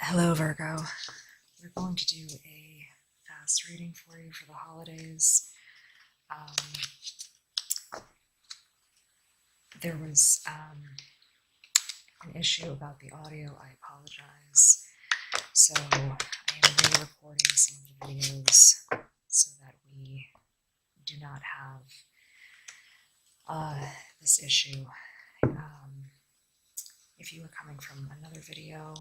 Hello, Virgo. We're going to do a fast reading for you for the holidays. There was an issue about the audio. I apologize. So I am re-recording some of the videos so that we do not have this issue. If you were coming from another video,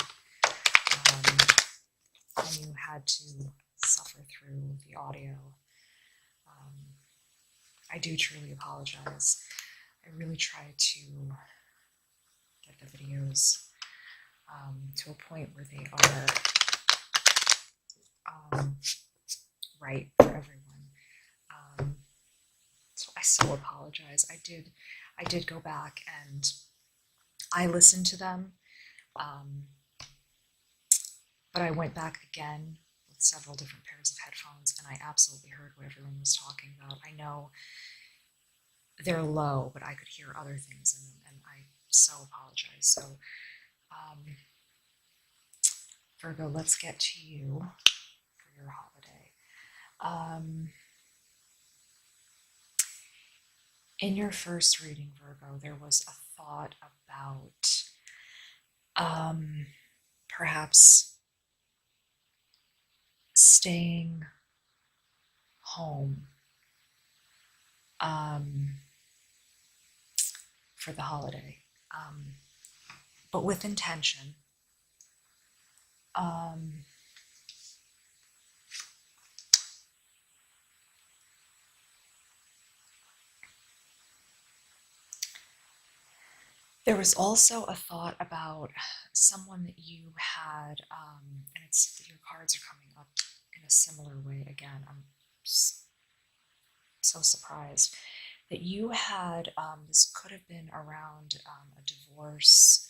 and you had to suffer through the audio, I do truly apologize. I really try to get the videos to a point where they are right for everyone. So I so apologize. I did go back and I listened to them. But I went back again with several different pairs of headphones and I absolutely heard what everyone was talking about. I know they're low, but I could hear other things in them, and I so apologize. So, Virgo, let's get to you for your holiday. In your first reading, Virgo, there was a thought about perhaps staying home for the holiday, but with intention. There was also a thought about someone that you had, and it's your cards are coming up in a similar way again. I'm so surprised that you had, this could have been around a divorce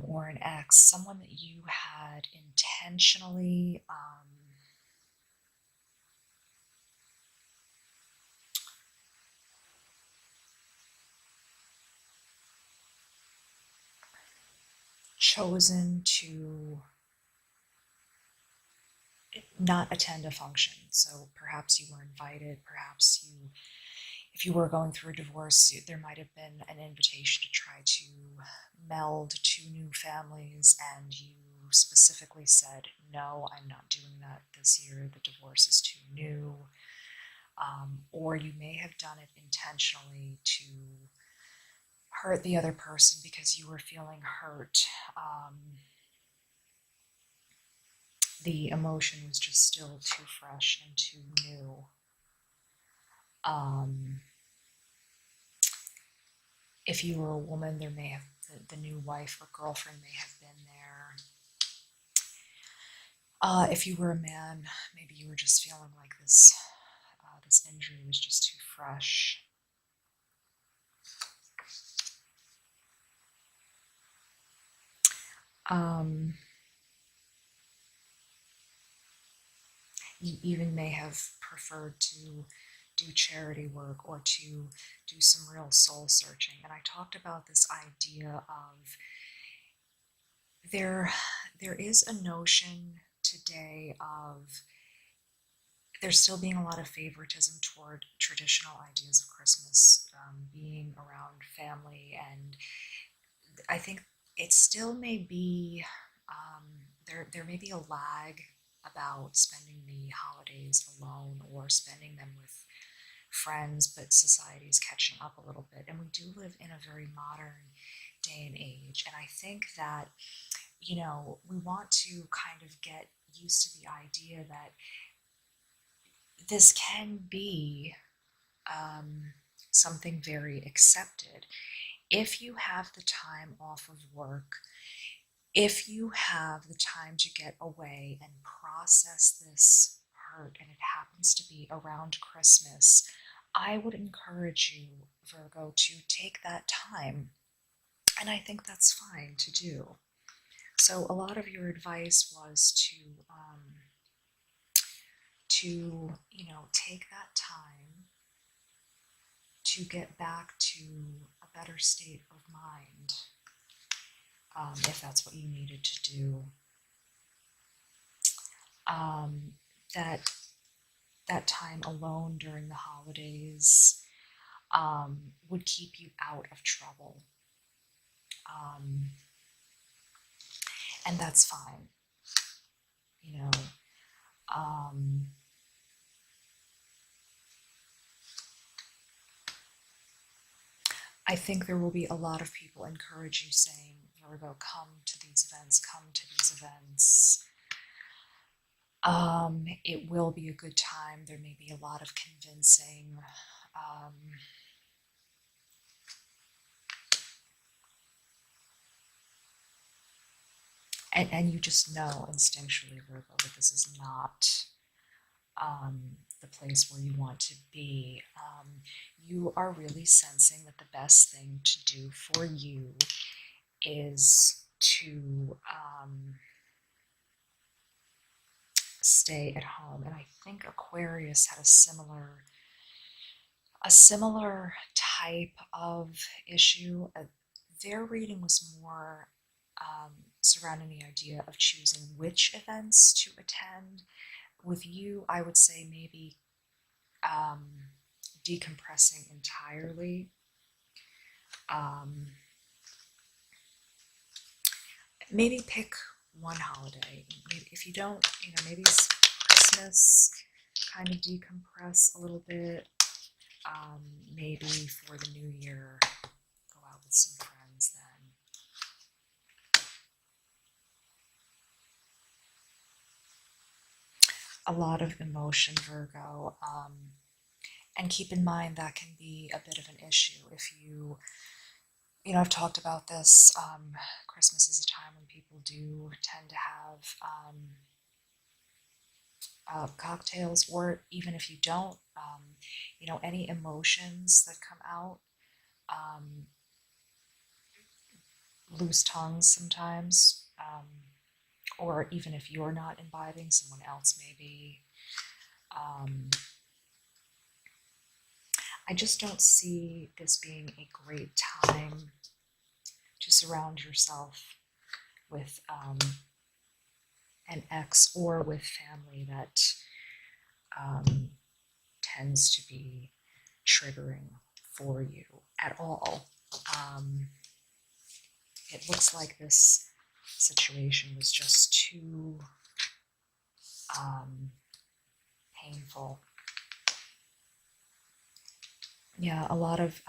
or an ex, someone that you had intentionally chosen to not attend a function. So perhaps you were invited, perhaps you, if you were going through a divorce, there might have been an invitation to try to meld two new families, and you specifically said, no, I'm not doing that this year, the divorce is too new. Or you may have done it intentionally to hurt the other person because you were feeling hurt. The emotion was just still too fresh and too new. If you were a woman, there may have the new wife or girlfriend may have been there. If you were a man, maybe you were just feeling like this injury was just too fresh. You even may have preferred to do charity work or to do some real soul searching. And I talked about this idea of there is a notion today of there still being a lot of favoritism toward traditional ideas of Christmas, being around family, and I think it still may be, there may be a lag about spending the holidays alone or spending them with friends, but society is catching up a little bit, and we do live in a very modern day and age, and I think that, you know, we want to kind of get used to the idea that this can be something very accepted. If you have the time off of work, if you have the time to get away and process this hurt, and it happens to be around Christmas, I would encourage you, Virgo, to take that time. And I think that's fine to do. So a lot of your advice was to take that time to get back to a better state of mind. if that's what you needed to do. That time alone during the holidays would keep you out of trouble. And that's fine, you know. I think there will be a lot of people encourage you saying, Virgo, come to these events, come to these events. It will be a good time. There may be a lot of convincing. And you just know instinctually, Virgo, that this is not the place where you want to be. You are really sensing that the best thing to do for you is to stay at home. And I think Aquarius had a similar type of issue. Their reading was more surrounding the idea of choosing which events to attend. With you, I would say maybe decompressing entirely. Maybe pick one holiday. If you don't, maybe it's Christmas, kind of decompress a little bit. Maybe for the new year, go out with some friends then. A lot of emotion, Virgo. And keep in mind that can be a bit of an issue if I've talked about this. Christmas is a time when people do tend to have cocktails, or even if you don't, any emotions that come out, loose tongues sometimes, or even if you're not imbibing, someone else may be. I just don't see this being a great time to surround yourself with an ex or with family that tends to be triggering for you at all. It looks like this situation was just too painful. Yeah, a lot of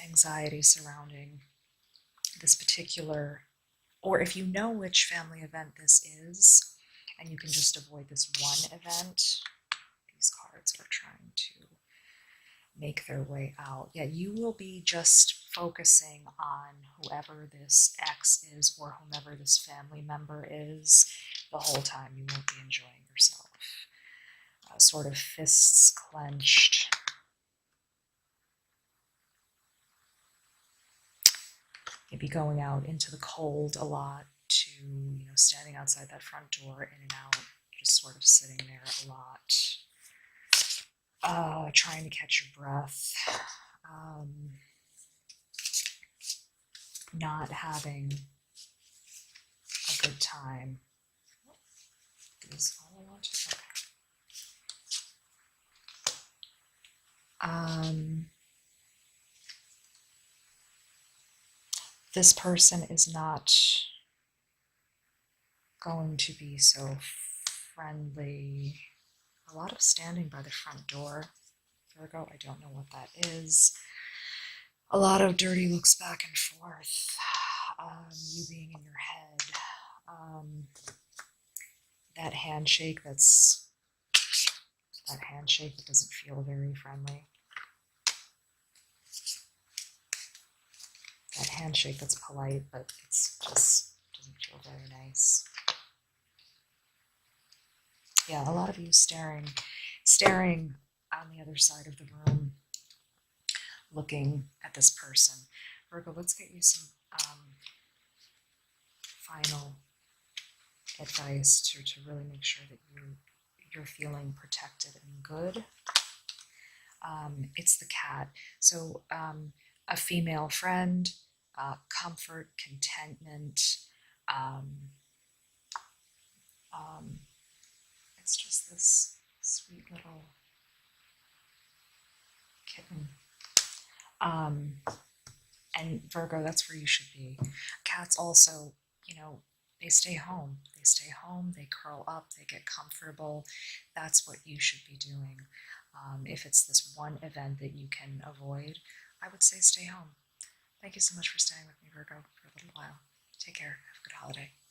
anxiety surrounding this particular, or if you know which family event this is, and you can just avoid this one event, these cards are trying to make their way out. Yeah, you will be just focusing on whoever this ex is or whomever this family member is the whole time. You won't be enjoying yourself. Sort of fists clenched. Maybe going out into the cold a lot, to standing outside that front door, in and out, just sort of sitting there a lot, trying to catch your breath, not having a good time. Is all I want to. Okay. This person is not going to be so friendly. A lot of standing by the front door, Virgo. I don't know what that is. A lot of dirty looks back and forth. You being in your head. That handshake that doesn't feel very friendly. That handshake that's polite, but it's just doesn't feel very nice. Yeah, a lot of you staring on the other side of the room, looking at this person. Virgo, let's get you some final advice to really make sure that you're feeling protected and good. It's the cat. So a female friend, comfort, contentment. Um, um, it's just this sweet little kitten. Um, and Virgo, that's where you should be. Cats also, you know, they stay home. They stay home, they curl up, they get comfortable. That's what you should be doing. If it's this one event that you can avoid, I would say stay home. Thank you so much for staying with me, Virgo, for a little while. Take care. Have a good holiday.